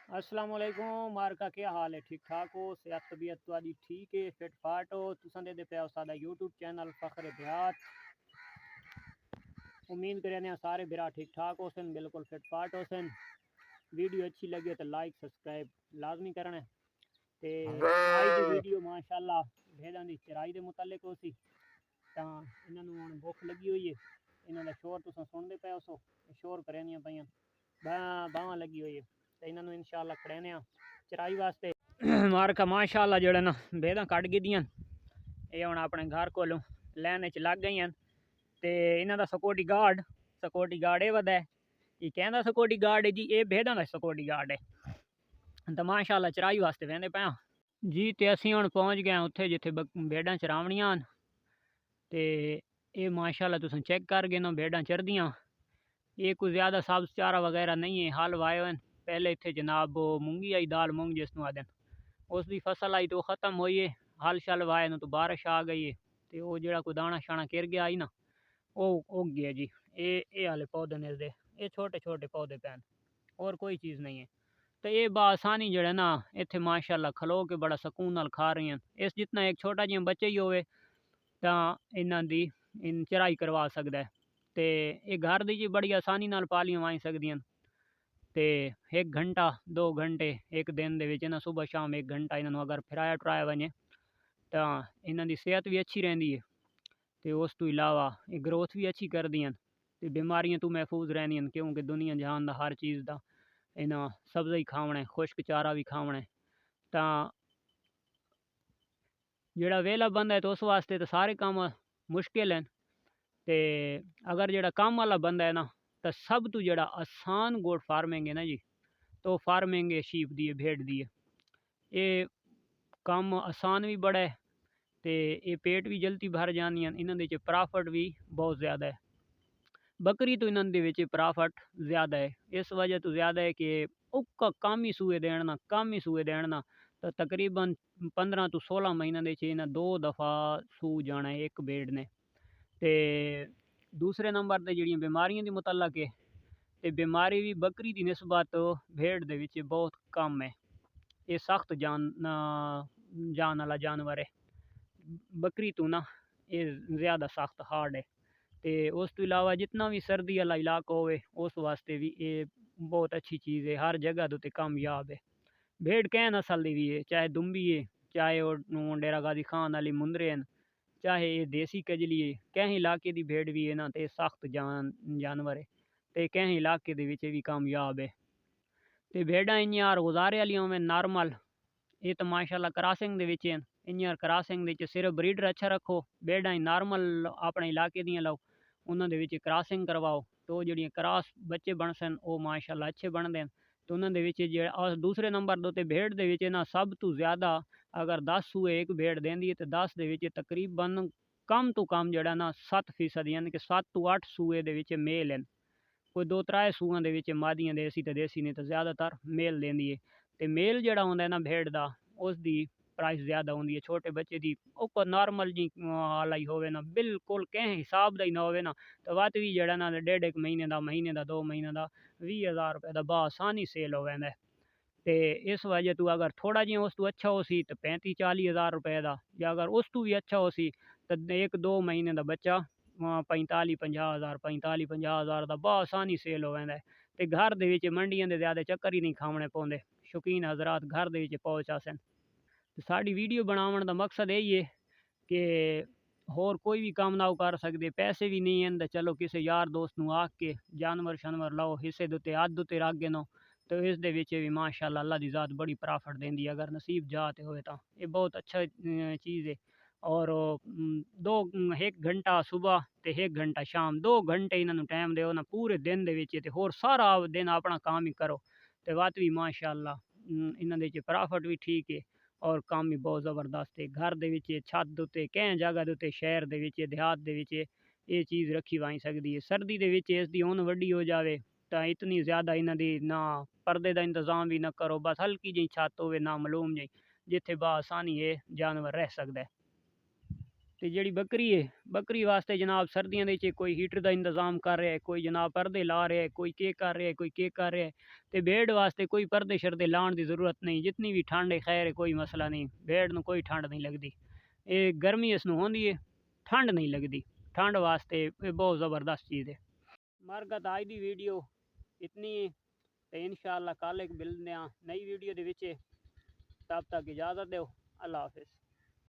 अस्सलाम वालेकुम मारका क्या हाल है ठीक ठाक हो सेहत तबीयत तुहाडी ठीक है फिट फाट हो तुसां दे पे सादा यूट्यूब चैनल फखर देहात उम्मीद करने सारे बिरा ठीक ठाक हो सन बिल्कुल फिट फाट हो सन वीडियो अच्छी लगे तो लाइक सब्सक्राइब लाजमी करना ते आज दी वीडियो माशाल्लाह भेड़ां दी चराई दे मुतालिक हो सी तां इन्हां नूं हुण भुख लगी हुई है इन्हां दा शोर तुसां सुनदे पे हो शोर करनियां पईयां बावां लगी हुई है तो इन्हां नूं इंशाल्लाह खड़ेने चराई वास्ते मारका माशाल्लाह जेड़ा ना भेड़ां कट गिदियां ये हुण अपने घर कोलों लैन च लग गईयां ते इन्हां दा सिक्योरिटी गार्ड ये वदा है ये कहंदा सिक्योरिटी गार्ड है जी ये भेड़ां दा सिक्योरिटी गार्ड है तो माशाल्लाह चराई वास्ते वेंदे पे जी ते असीं हुण पहुंच गए उत्थे जिथे भेड़ां चरावणियां ते ये माशाल्लाह तुसीं चेक करगे ना भेड़ां चरदियां ये कोई ज़्यादा सब्ज़ चारा वगैरह नहीं है हल वाए हुए पहले इतने जनाब वो मूंगी आई दाल मूंग जिसनों आदन उसकी फसल आई तो ख़त्म हुई है हल शल वाए न तो बारिश आ गई है तो वो जो कोई दाना शाना गिर गया आई ना वो उग गया जी ये हाले पौधे निकलते ये छोटे छोटे पौधे पैन और कोई चीज़ नहीं है तो ये बासानी जो है ना इतने माशाल्लाह खलो के बड़ा सकून नाल खा रही हैं इस जितना एक छोटा जिहा बच्चा ही होवे तो इन्हां दी इन चराई करवा सकता है तो ये घर दी जी बड़ी आसानी नाल पालियां वाई सकदियां ते 1 घंटा 2 घंटे एक दिन दे विच ना सुबह शाम 1 घंटा इन्हां अगर फिराया टुराया वञे तो इन्हां दी सेहत भी अच्छी रहिंदी है तो उस तो इलावा ये ग्रोथ भी अच्छी करदियां ते बीमारियां तो महफूज रहंदियां क्योंकि दुनिया जहान दा हर चीज़ दा इन्हां सब्ज़ ही खावणे खुश्क चारा भी खावणे तां जेड़ा वेला बंदा है तो उस वास्ते तो सारे काम मुश्किल हैं ते अगर जेड़ा काम वाला बंदा है ना तो सब तो जेड़ा आसान गोट फार्मिंग है ना जी तो फार्मिंग है शीप दी है भेड़ दी है ये काम आसान भी बड़ा है ते ये पेट भी जल्दी भर जानियां इन्हां दे च प्रॉफिट भी बहुत ज़्यादा है बकरी तो इन्हां दे विच प्रॉफिट ज़्यादा है इस वजह तो ज़्यादा है कि उका कम ही सूए देण ना तो तकरीबन 15 तो 16 महीनों दे च इन्हां 2 दफ़ा सू जाना है एक भेड़ ने ते दूसरे नंबर ते जेह्ड़ियां बीमारियां दी मुतलक है ते बीमारी भी बकरी दी निस्बत भेड़ दे विच बहुत कम है ये सख्त जान वाला जानवर है बकरी तो ना ये ज़्यादा सख्त हार्ड है ते उस तो इलावा जितना भी सर्दी वाला इलाका होवे उस वास्ते भी ये बहुत अच्छी चीज़ है हर जगह दे उत्ते कामयाब है भेड़ कै नस्ल दी भी है चाहे दुम्बी है चाहे वो डेरा गादी खान वाली मुंदरे हैं चाहे ये देसी कजली है कहीं इलाके की भेड़ भी है ना तो सख्त जानवर है तो कहीं इलाके दे विच भी कामयाब है तो भेड़ा इ'यां गुजारे वाली होवें नॉर्मल ये तो माशाल्लाह क्रॉसिंग दे विच हैं इ'यां क्रॉसिंग दे विच सिर्फ ब्रीडर अच्छा रखो भेड़ां नॉर्मल अपने इलाके दियां लाओ उन्हां दे विच क्रॉसिंग करवाओ तो जेह्ड़ियां क्रॉस बच्चे बनसन वो माशाल्लाह अच्छे बनदे न तो उन्हां दे विच और दूसरे नंबर दे उत्ते भेड़ दे विच ना सब तो ज़्यादा अगर 10 सूए एक भेड़ देंदी है तो 10 दे विच तकरीबन कम तो कम जेह्ड़ा ना 7% यानी कि 7 तो 8 सूए दे विच मेल हैं कोई 2-3 सूआं दे विच मादियां देसी ते देसी नहीं तो ज़्यादातर मेल देंदी है ते मेल जेह्ड़ा होंदा है ना भेड़ दा उसदी प्राइस ज़्यादा होंदी है छोटे बच्चे दी ओह् नॉर्मल जी आला ही होवे ना बिल्कुल किसी हिसाब दा ही ना होवे ना तो वत भी जेह्ड़ा ना डेढ़ एक महीने दा 2 महीने दा 20,000 रुपए दा बासानी सेल हो वैंदा है ते इस वजह तो अगर थोड़ा जिहा उस तो अच्छा हो सी तो 35-40 हज़ार रुपए दा या अगर उस तो भी अच्छा हो सी तो 1-2 महीने दा बच्चा 45-50 हज़ार 45-50 हज़ार दा बासानी सेल हो वैंदा है ते घर दे विच मंडियां दे ज़्यादा चक्कर ही नहीं खावणे पौंदे शौकीन हज़रात घर दे विच पहुँच आसन ते साडी वीडियो बनावण दा मकसद यही है कि होर कोई भी काम ना कर सकदे पैसे भी नहीं हैं तो चलो किसी यार दोस्त नूं आख के जानवर शानवर लाओ हिस्से दे उत्ते अद्ध उत्ते रख गिनो तो इस दे विच भी माशाल्लाह अल्लाह दी ज़ात बड़ी प्रॉफिट देंदी है अगर नसीब जा ते होए तां ये बहुत अच्छा चीज़ है और 1 घंटा सुबह ते 1 घंटा शाम 2 घंटे इन्हां नूं टाइम देओ ना पूरे दिन दे विच ते होर सारा दिन अपना काम ही करो ते वत भी माशाल्लाह इन्हां दे च प्रॉफिट भी ठीक है और काम भी बहुत ज़बरदस्त है घर दे विच छत दे उत्ते कैं जगह दे उत्ते शहर दे विच देहात दे विच ये चीज़ रखी वाई सकदी है सर्दी दे विच इसदी ऊन वड्डी हो जावे तां इतनी ज़्यादा इन्हां दी ना पर्दे दा इंतज़ाम भी ना करो बस हल्की जी छत होवे ना मालूम जी जिथे बासानी ये जानवर रह सकदा है तो जी बकरी है, बकरी वास्ते जनाब सर्दियों के कोई हीटर का इंतजाम कर रहा है, कोई जनाब परदे ला रहा है, कोई के कर रहा है, कोई के कर रहा है। तो भेड़ वास्ते कोई परदे शरदे लाने की जरूरत नहीं, जितनी भी ठंड है खैर है, कोई मसला नहीं, भेड़ न कोई ठंड नहीं लगती। ये गर्मी इसनों होंदी है, ठंड नहीं लगती। ठंड वास्ते ये बहुत ज़बरदस्त चीज़ है। मरगत आज की वीडियो इतनी है, तो इंशाअल्लाह कल एक मिलने नई वीडियो दे विच। तब तक इजाज़त दो। अल्लाह हाफिज़।